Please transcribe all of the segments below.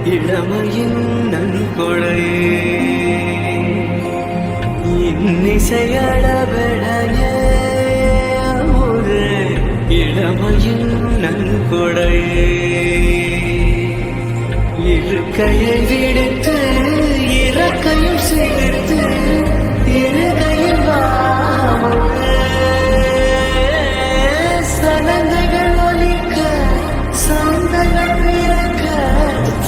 இளமையின் நன்கொடையே இன்னிசையளபெடையே ஒரு இளமையின் நன்கொடையே இருக்கையை விடுத்து இறக்கையும் சேர்த்து இருகையில் சலங்கைகள் ஒலிக்க சந்தங்கள் பிறக்க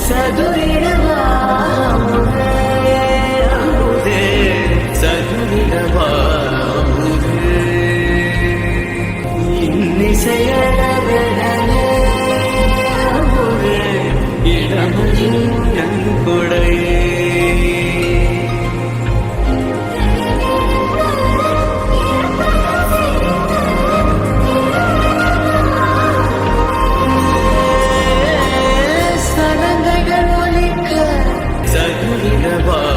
சதுரிடவாமுதே சதுரிடவாமுதே இன்னிசையளவெடையே இளமையின் நன்கொடையே சலங்கைகள் ஒலிக்க சதுரிடவாமுதே.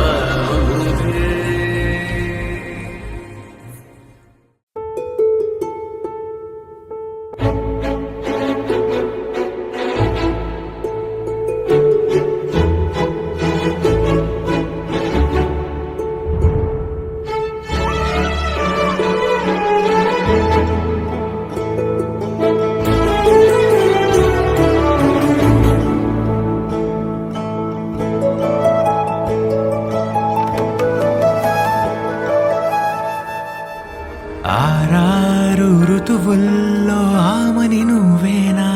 ఆరారు ఋతువుల్లో ఆమని నువ్వేనా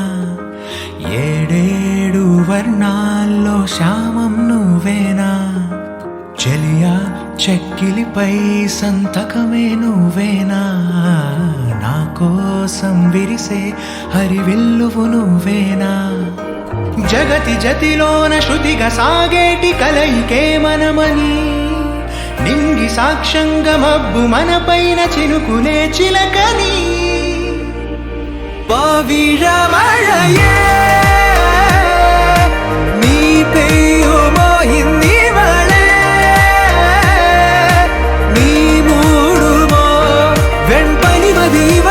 ఏడేడు వర్ణాల్లో శ్యామం నువ్వేనా చెలియా చెక్కిలిపై సంతకమే నువ్వేనా నా కోసం విరిసే హరివిల్లువు నువ్వేనా జగతి జతిలోన శృతిగా సాగేటి కలయికే మనమని నింగి సాక్ష్యంగా మబ్బు మన పైన చినుకులే చిలకని పవిഴമഴയേ നീ പെയ്യുമോ ഇന്നിവളെ നീ മൂടുമോ വെൺപനിമതിവ